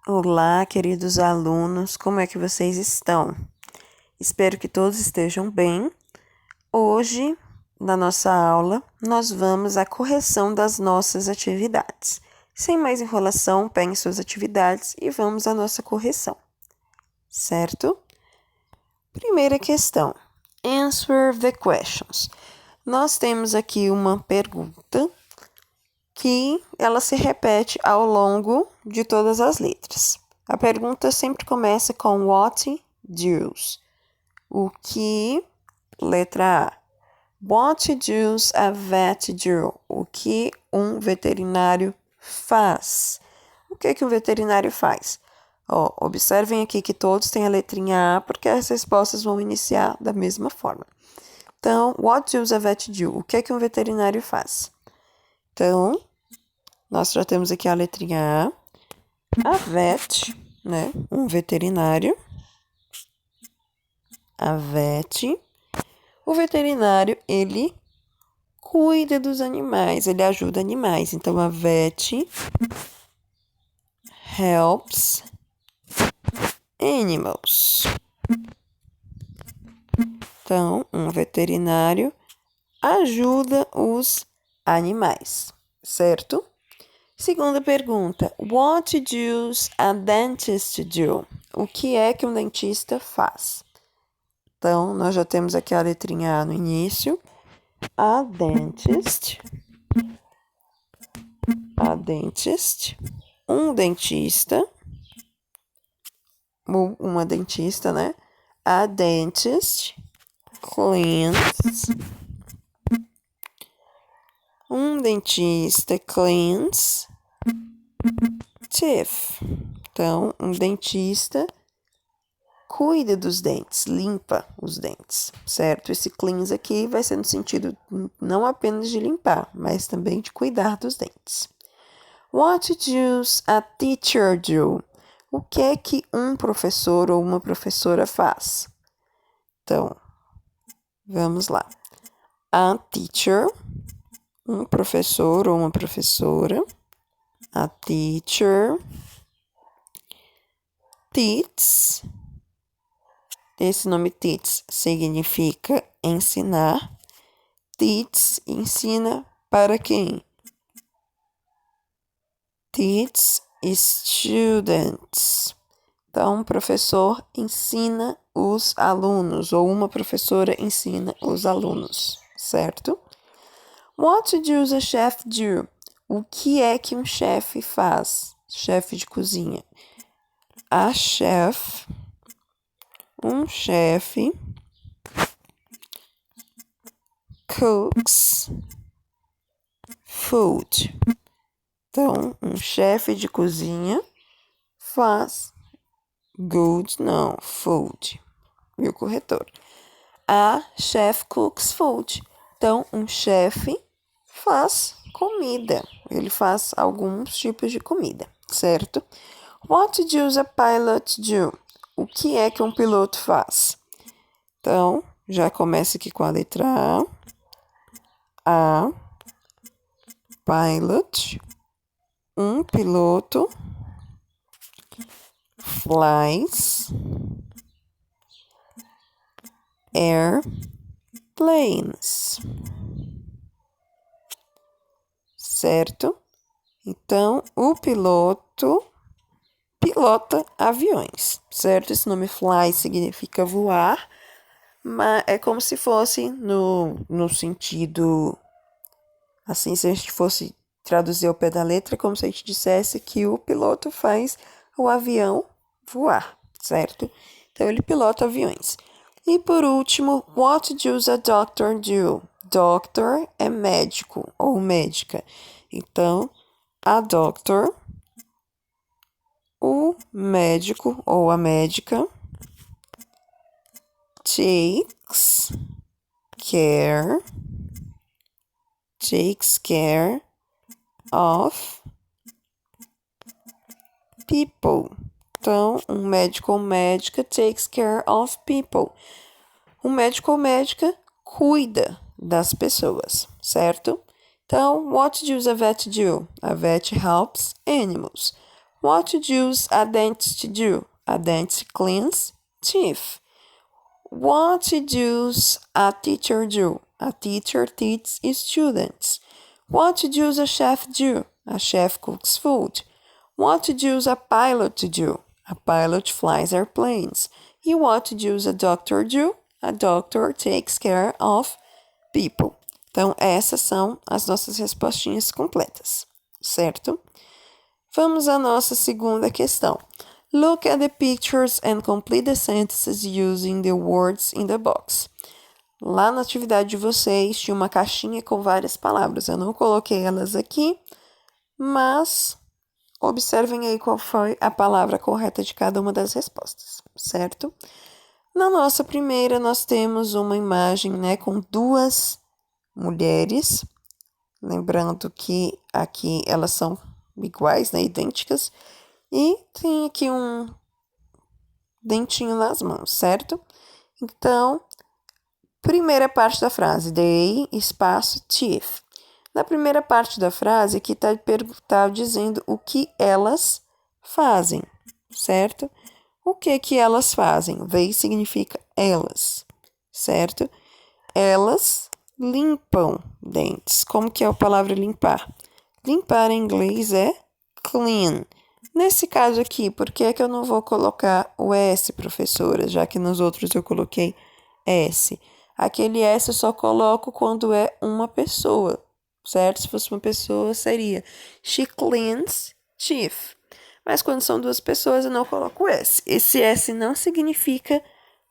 Olá, queridos alunos, como é que vocês estão? Espero que todos estejam bem. Hoje, na nossa aula, nós vamos à correção das nossas atividades. Sem mais enrolação, peguem suas atividades e vamos à nossa correção, certo? Primeira questão. Answer the questions. Nós temos aqui uma pergunta que ela se repete ao longo de todas as letras. A pergunta sempre começa com what does. O que, letra A. What does a vet do? O que um veterinário faz? O que um veterinário faz? Observem aqui que todos têm a letrinha A, porque as respostas vão iniciar da mesma forma. Então, what does a vet do? O que um veterinário faz? Então, nós já temos aqui a letrinha A. A vet, né? Um veterinário. A vet. O veterinário, ele cuida dos animais, ele ajuda animais. Então, a vet helps animals. Então, um veterinário ajuda os animais, certo? Segunda pergunta. What does a dentist do? O que é que um dentista faz? Então, nós já temos aqui a letrinha A no início. A dentist. A dentist. Um dentista. Ou uma dentista, né? A dentist cleans. Um dentista cleans teeth. Então, um dentista cuida dos dentes, limpa os dentes, certo? Esse cleans aqui vai ser no sentido não apenas de limpar, mas também de cuidar dos dentes. What does a teacher do? O que é que um professor ou uma professora faz? Então, vamos lá. A teacher, um professor ou uma professora. A teacher teaches. Esse nome teach significa ensinar. Teach ensina para quem? Teach students. Então, um professor ensina os alunos, ou uma professora ensina os alunos, certo? What does a chef do? O que é que um chefe faz? Chefe de cozinha. A chef, um chefe, cooks food. Então, um chefe de cozinha faz food. Viu, corretor? A chef cooks food. Então, um chefe faz comida. Ele faz alguns tipos de comida, certo? What does a pilot do? O que é que um piloto faz? Então, já começa aqui com a letra A. A pilot, um piloto, flies airplanes, certo? Então, o piloto pilota aviões, certo? Esse nome fly significa voar, mas é como se fosse no sentido, assim, se a gente fosse traduzir ao pé da letra, como se a gente dissesse que o piloto faz o avião voar, certo? Então, ele pilota aviões. E por último, what does a doctor do? Doctor é médico ou médica. Então, a doctor, o médico ou a médica, takes care of people. Então, um médico ou médica takes care of people. Um médico ou médica cuida das pessoas, certo? Então, what does a vet do? A vet helps animals. What does a dentist do? A dentist cleans teeth. What does a teacher do? A teacher teaches students. What does a chef do? A chef cooks food. What does a pilot do? A pilot flies airplanes. E what does a doctor do? A doctor takes care of people. Então, essas são as nossas respostinhas completas, certo? Vamos à nossa segunda questão. Look at the pictures and complete the sentences using the words in the box. Lá na atividade de vocês tinha uma caixinha com várias palavras. Eu não coloquei elas aqui, mas observem aí qual foi a palavra correta de cada uma das respostas, certo? Na nossa primeira, nós temos uma imagem, né, com duas mulheres. Lembrando que aqui elas são iguais, né, idênticas. E tem aqui um dentinho nas mãos, certo? Então, primeira parte da frase, they, espaço, teeth. Na primeira parte da frase, aqui tá dizendo o que elas fazem, certo? O que elas fazem? They significa elas, certo? Elas limpam dentes. Como que é a palavra limpar? Limpar em inglês é clean. Nesse caso aqui, por que é que eu não vou colocar o S, professora? Já que nos outros eu coloquei S. Aquele S eu só coloco quando é uma pessoa, certo? Se fosse uma pessoa, seria she cleans teeth. Mas quando são duas pessoas, eu não coloco S. Esse S não significa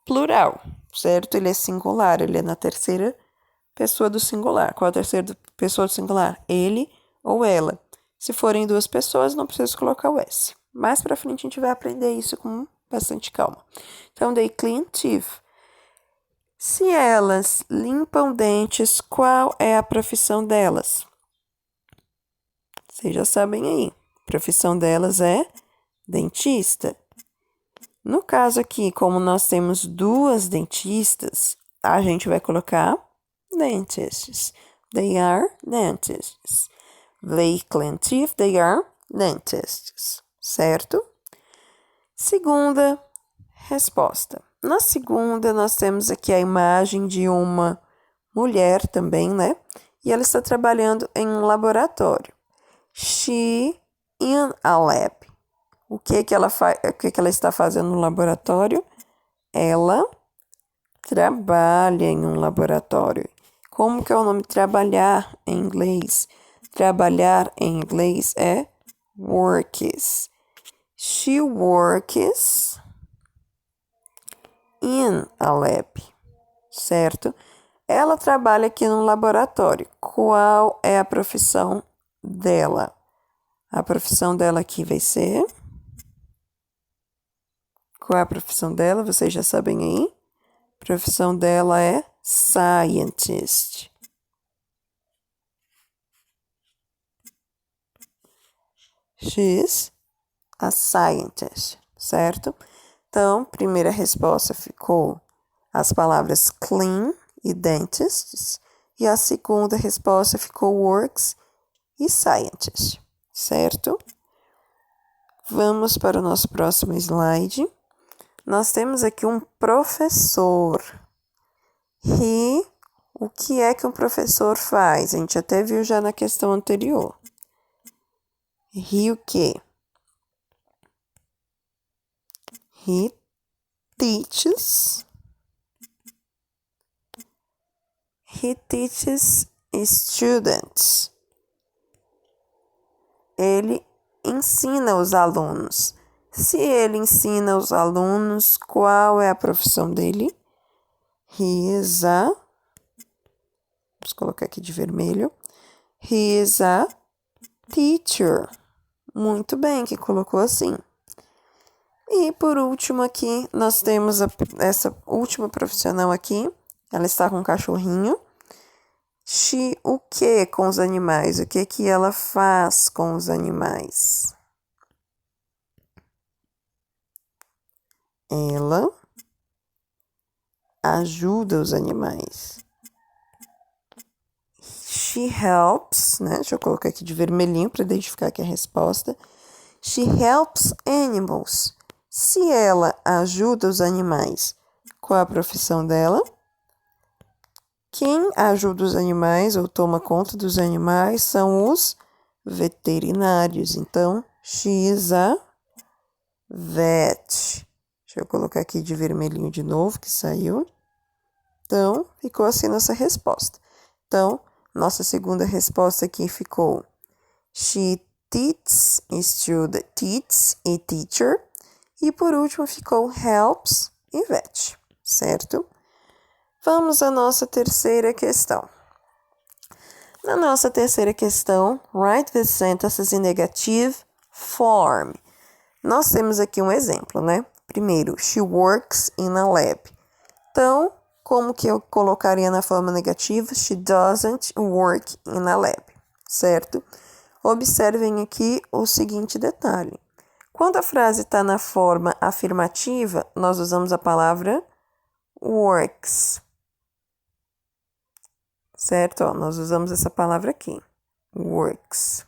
plural, certo? Ele é singular, ele é na terceira pessoa do singular. Qual é a terceira pessoa do singular? Ele ou ela. Se forem duas pessoas, não preciso colocar o S. Mais pra frente a gente vai aprender isso com bastante calma. Então, they clean teeth. Se elas limpam dentes, qual é a profissão delas? Vocês já sabem aí. A profissão delas é dentista. No caso aqui, como nós temos duas dentistas, a gente vai colocar dentists. They are dentists. They clean teeth, they are dentists, certo? Segunda resposta. Na segunda, nós temos aqui a imagem de uma mulher também, né? E ela está trabalhando em um laboratório. She in a lab. O que ela está fazendo no laboratório? Ela trabalha em um laboratório. Como que é o nome trabalhar em inglês? Trabalhar em inglês é works. She works in a lab, certo? Ela trabalha aqui no laboratório. Qual é a profissão dela? A profissão dela aqui vai ser... Qual é a profissão dela? Vocês já sabem aí? A profissão dela é scientist. She's a scientist, certo? Então, primeira resposta ficou as palavras clean e dentists. E a segunda resposta ficou works e scientist, certo? Vamos para o nosso próximo slide. Nós temos aqui um professor. E o que é que um professor faz? A gente até viu já na questão anterior. He o quê? He teaches students. Ele ensina os alunos. Se ele ensina os alunos, qual é a profissão dele? He is a... Vamos colocar aqui de vermelho. He is a teacher. Muito bem que colocou assim. E por último aqui, nós temos essa última profissional aqui. Ela está com um cachorrinho. She o que com os animais? O que ela faz com os animais? Ela ajuda os animais. She helps, né? Deixa eu colocar aqui de vermelhinho para identificar aqui a resposta. She helps animals. Se ela ajuda os animais, qual a profissão dela? Quem ajuda os animais ou toma conta dos animais são os veterinários. Então, she is a vet. Deixa eu colocar aqui de vermelhinho de novo, que saiu. Então, ficou assim nossa resposta. Então, nossa segunda resposta aqui ficou she teaches e teacher. E por último ficou helps e vet, certo? Vamos à nossa terceira questão. Na nossa terceira questão, write the sentences in negative form. Nós temos aqui um exemplo, né? Primeiro, she works in a lab. Então, como que eu colocaria na forma negativa? She doesn't work in a lab, certo? Observem aqui o seguinte detalhe. Quando a frase está na forma afirmativa, nós usamos a palavra works. Certo? Ó, nós usamos essa palavra aqui, works.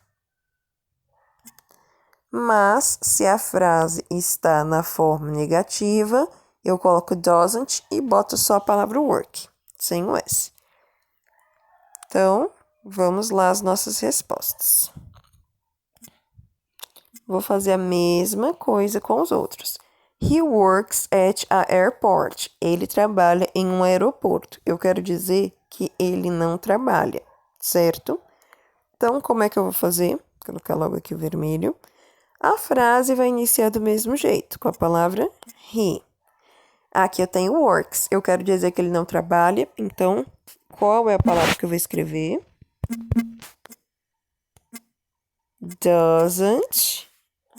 Mas, se a frase está na forma negativa, eu coloco doesn't e boto só a palavra work, sem o S. Então, vamos lá as nossas respostas. Vou fazer a mesma coisa com os outros. He works at a airport. Ele trabalha em um aeroporto. Eu quero dizer que ele não trabalha, certo? Então, como é que eu vou fazer? Vou colocar logo aqui o vermelho. A frase vai iniciar do mesmo jeito, com a palavra he. Aqui eu tenho works. Eu quero dizer que ele não trabalha, então, qual é a palavra que eu vou escrever? Doesn't.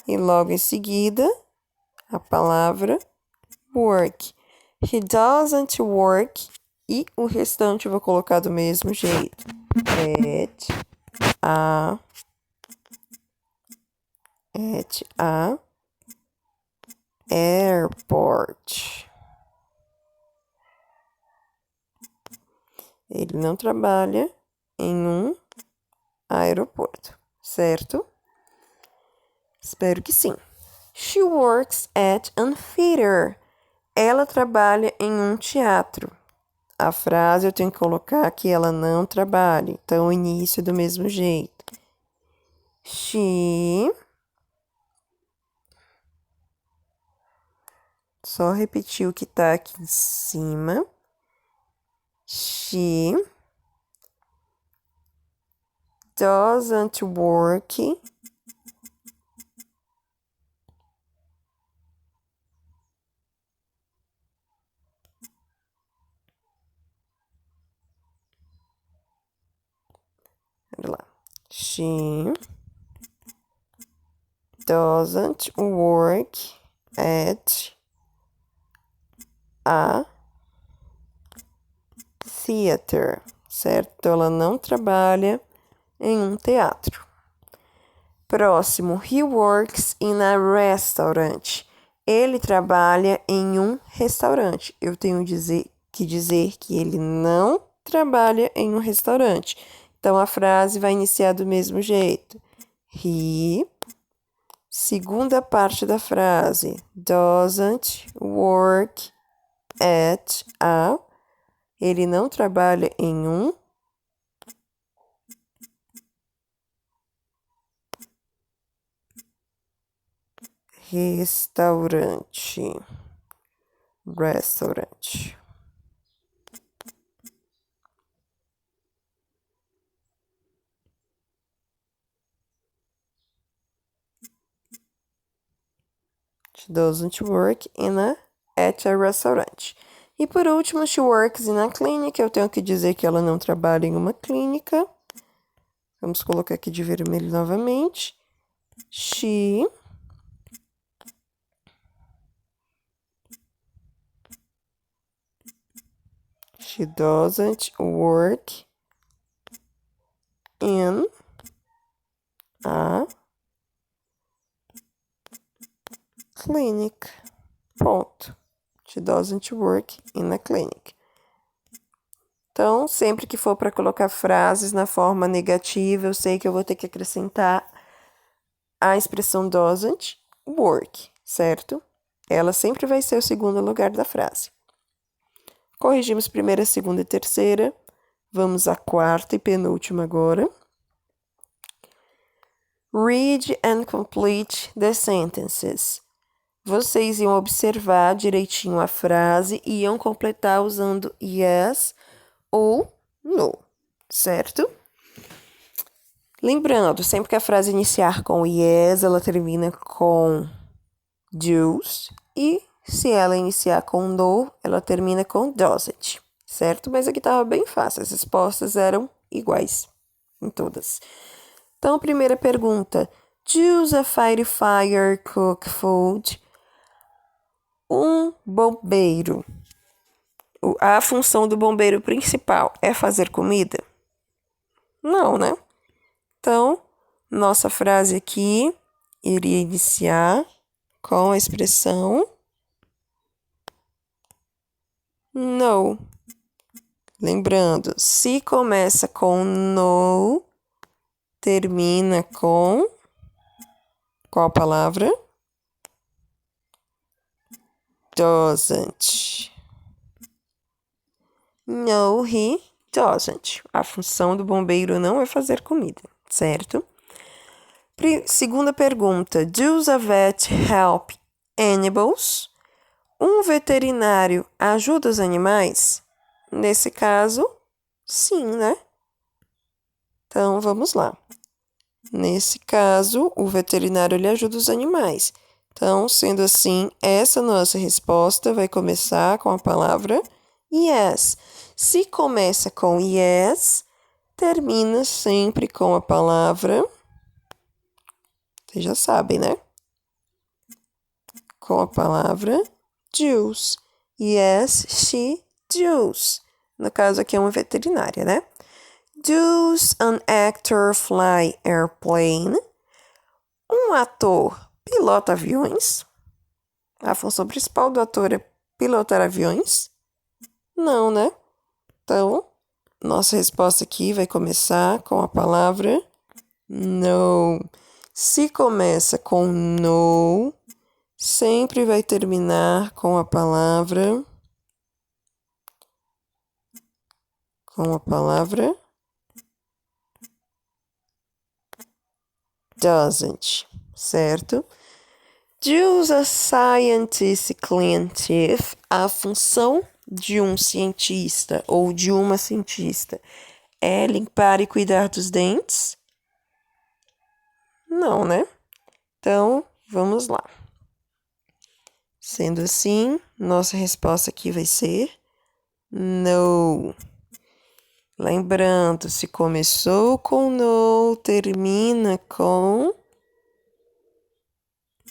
E logo em seguida, a palavra work. He doesn't work. E o restante eu vou colocar do mesmo jeito. At a airport. Ele não trabalha em um aeroporto, certo? Espero que sim. She works at a theater. Ela trabalha em um teatro. A frase eu tenho que colocar que ela não trabalha. Então, o início do mesmo jeito. She... Só repetir o que tá aqui em cima. She doesn't work She doesn't work at a theater, certo? Ela não trabalha em um teatro. Próximo, he works in a restaurant. Ele trabalha em um restaurante. Eu tenho que dizer que ele não trabalha em um restaurante. Então, a frase vai iniciar do mesmo jeito. He, segunda parte da frase, doesn't work at a... Ele não trabalha em um restaurante. Restaurant. She doesn't work at a restaurant. E por último, she works in a clinic. Eu tenho que dizer que ela não trabalha em uma clínica. Vamos colocar aqui de vermelho novamente. She doesn't work in a clinic. Ponto. She doesn't work in a clinic. Então, sempre que for para colocar frases na forma negativa, eu sei que eu vou ter que acrescentar a expressão doesn't work, certo? Ela sempre vai ser o segundo lugar da frase. Corrigimos primeira, segunda e terceira. Vamos à quarta e penúltima agora. Read and complete the sentences. Vocês iam observar direitinho a frase e iam completar usando yes ou no, certo? Lembrando, sempre que a frase iniciar com yes, ela termina com does. E se ela iniciar com no, ela termina com doesn't, certo? Mas aqui estava bem fácil, as respostas eram iguais em todas. Então, primeira pergunta. Does a firefighter cook food? Um bombeiro. A função do bombeiro principal é fazer comida? Não, né? Então, nossa frase aqui iria iniciar com a expressão no. Lembrando, se começa com no, termina com qual palavra? Doesn't. No, he doesn't. A função do bombeiro não é fazer comida, certo? Segunda pergunta. Does a vet help animals? Um veterinário ajuda os animais? Nesse caso, sim, né? Então, vamos lá. Nesse caso, o veterinário ele ajuda os animais. Então, sendo assim, essa nossa resposta vai começar com a palavra yes. Se começa com yes, termina sempre com a palavra... Vocês já sabem, né? Com a palavra does. Yes, she does. No caso aqui é uma veterinária, né? Does an actor fly airplane? Um ator pilota aviões? A função principal do ator é pilotar aviões? Não, né? Então, nossa resposta aqui vai começar com a palavra no. Se começa com no, sempre vai terminar com a palavra doesn't, certo? Does a scientist clean teeth? A função de um cientista ou de uma cientista é limpar e cuidar dos dentes? Não, né? Então, vamos lá. Sendo assim, nossa resposta aqui vai ser no. Lembrando, se começou com no, termina com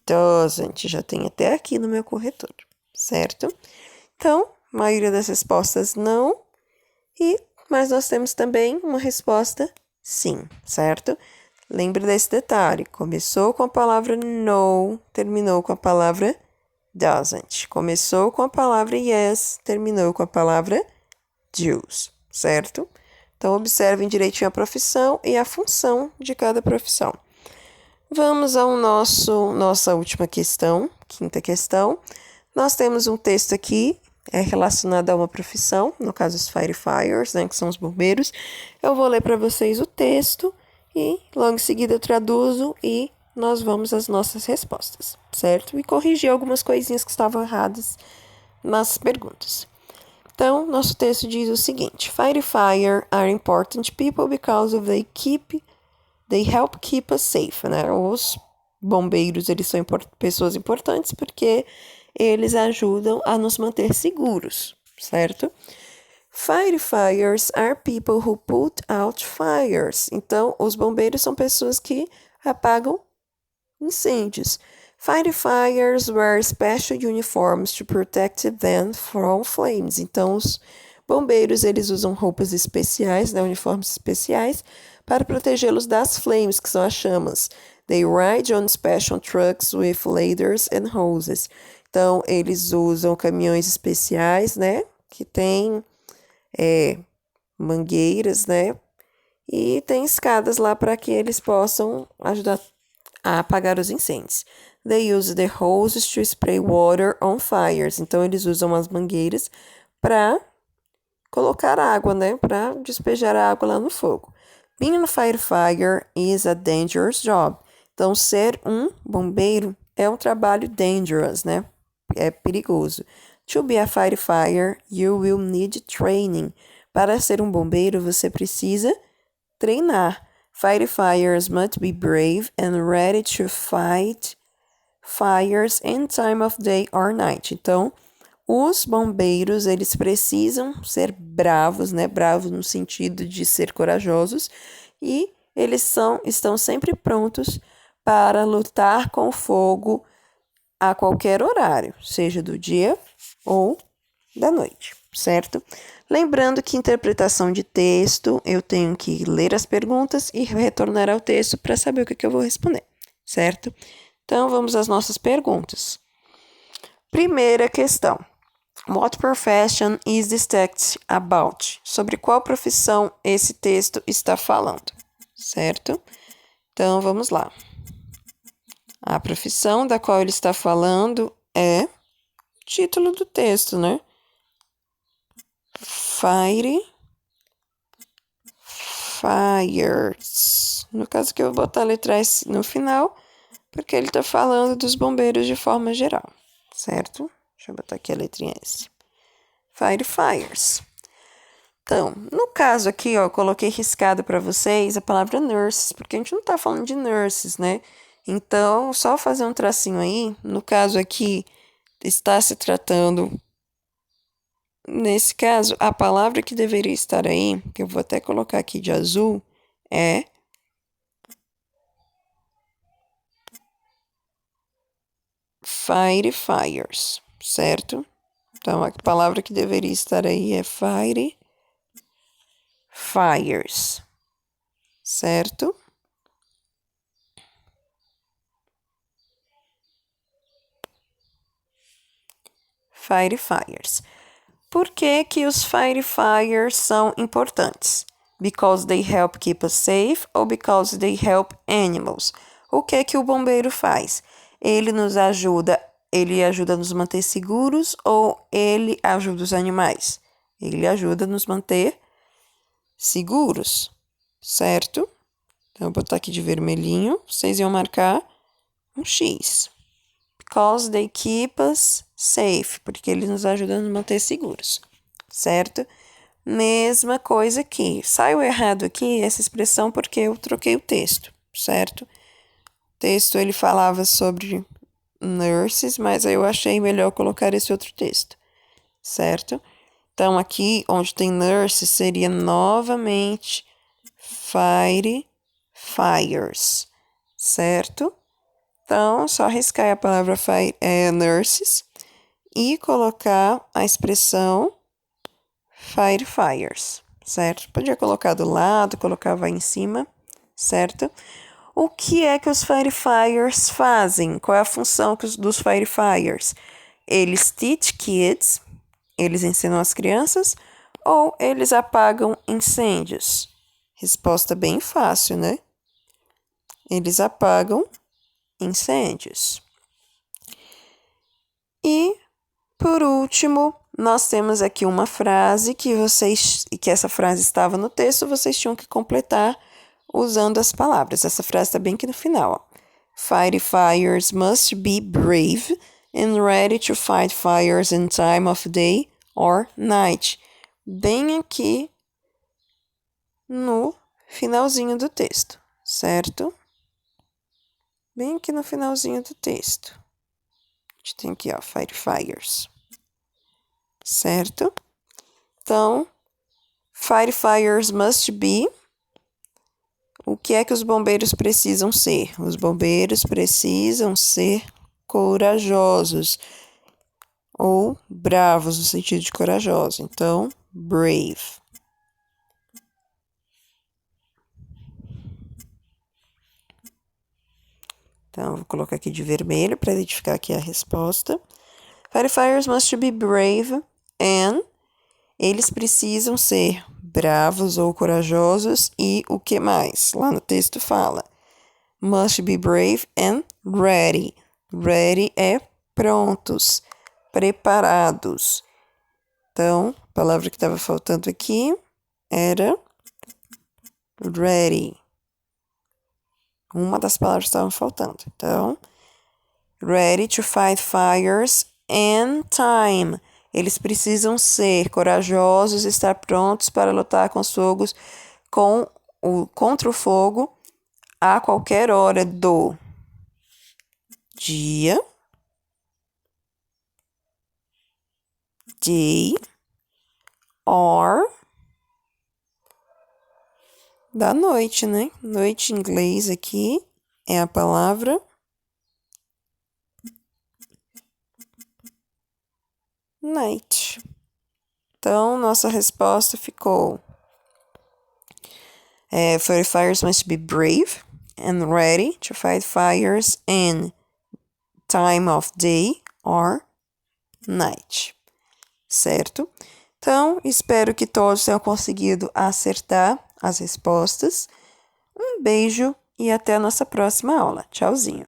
doesn't. Já tem até aqui no meu corretor, certo? Então, a maioria das respostas não. Mas nós temos também uma resposta sim, certo? Lembre desse detalhe. Começou com a palavra no, terminou com a palavra doesn't. Começou com a palavra yes, terminou com a palavra does, certo? Então, observem direitinho a profissão e a função de cada profissão. Vamos ao nossa última questão, quinta questão. Nós temos um texto aqui relacionado a uma profissão, no caso os firefighters, né, que são os bombeiros. Eu vou ler para vocês o texto e logo em seguida eu traduzo e nós vamos às nossas respostas, certo? E corrigir algumas coisinhas que estavam erradas nas perguntas. Então, nosso texto diz o seguinte: Firefighters are important people because they help keep us safe, né? Os bombeiros, eles são pessoas importantes porque eles ajudam a nos manter seguros, certo? Firefighters are people who put out fires. Então, os bombeiros são pessoas que apagam incêndios. Firefighters wear special uniforms to protect them from flames. Então, os bombeiros, eles usam roupas especiais, né, uniformes especiais, para protegê-los das flames, que são as chamas. They ride on special trucks with ladders and hoses. Então, eles usam caminhões especiais, né, que tem mangueiras, né, e tem escadas lá para que eles possam ajudar a apagar os incêndios. They use the hoses to spray water on fires. Então, eles usam as mangueiras para colocar água, né? Para despejar a água lá no fogo. Being a firefighter is a dangerous job. Então, ser um bombeiro é um trabalho dangerous, né? É perigoso. To be a firefighter, you will need training. Para ser um bombeiro, você precisa treinar. Firefighters must be brave and ready to fight fires any time of day or night. Então, os bombeiros, eles precisam ser bravos, né? Bravos no sentido de ser corajosos, e eles estão sempre prontos para lutar com fogo a qualquer horário, seja do dia ou da noite, certo? Lembrando que interpretação de texto, eu tenho que ler as perguntas e retornar ao texto para saber o que eu vou responder, certo? Então, vamos às nossas perguntas. Primeira questão. What profession is this text about? Sobre qual profissão esse texto está falando, certo? Então, vamos lá. A profissão da qual ele está falando é o título do texto, né? Firefighters. No caso que eu vou botar a letra S no final, porque ele está falando dos bombeiros de forma geral, certo? Deixa eu botar aqui a letrinha S. Firefighters. Então, no caso aqui, ó, eu coloquei riscado para vocês a palavra nurses, porque a gente não tá falando de nurses, né? Então, só fazer um tracinho aí. No caso aqui, está se tratando... Nesse caso, a palavra que deveria estar aí, que eu vou até colocar aqui de azul, é firefighters, certo? Então, a palavra que deveria estar aí é firefighters, certo? Firefighters. Por que os firefighters são importantes? Because they help keep us safe ou because they help animals? O que o bombeiro faz? Ele ajuda a nos manter seguros ou ele ajuda os animais? Ele ajuda a nos manter seguros, certo? Então, eu vou botar aqui de vermelhinho, vocês iam marcar um X. Because they keep us safe, porque ele nos ajuda a nos manter seguros, certo? Mesma coisa aqui. Saiu errado aqui essa expressão porque eu troquei o texto, certo? O texto ele falava sobre nurses, mas aí eu achei melhor colocar esse outro texto, certo? Então, aqui onde tem nurses seria novamente firefighters, certo? Então, só riscar a palavra nurses e colocar a expressão firefighters, certo? Podia colocar do lado, colocava em cima, certo? O que é que os firefighters fazem? Qual é a função dos firefighters? Eles teach kids, eles ensinam as crianças, ou eles apagam incêndios? Resposta bem fácil, né? Eles apagam incêndios. E, por último, nós temos aqui uma frase que essa frase estava no texto, vocês tinham que completar usando as palavras. Essa frase está bem aqui no final, ó. Firefighters must be brave and ready to fight fires in time of day or night. Bem aqui no finalzinho do texto, certo? Bem aqui no finalzinho do texto. A gente tem aqui, ó, firefighters. Certo? Então, firefighters must be. O que é que os bombeiros precisam ser? Os bombeiros precisam ser corajosos. Ou bravos, no sentido de corajoso. Então, brave. Então, vou colocar aqui de vermelho para identificar aqui a resposta. Firefighters must be brave and eles precisam ser bravos ou corajosos e o que mais? Lá no texto fala. must be brave and ready. Ready é prontos, preparados. Então, a palavra que estava faltando aqui era ready. Uma das palavras que estavam faltando. Então, ready to fight fires in time. Eles precisam ser corajosos e estar prontos para lutar com os fogos, contra o fogo a qualquer hora do dia, day, or da noite, né? Noite em inglês aqui é a palavra night. Então, nossa resposta ficou: firefighters must be brave and ready to fight fires in time of day or night. Certo? Então, espero que todos tenham conseguido acertar as respostas. Um beijo e até a nossa próxima aula. Tchauzinho!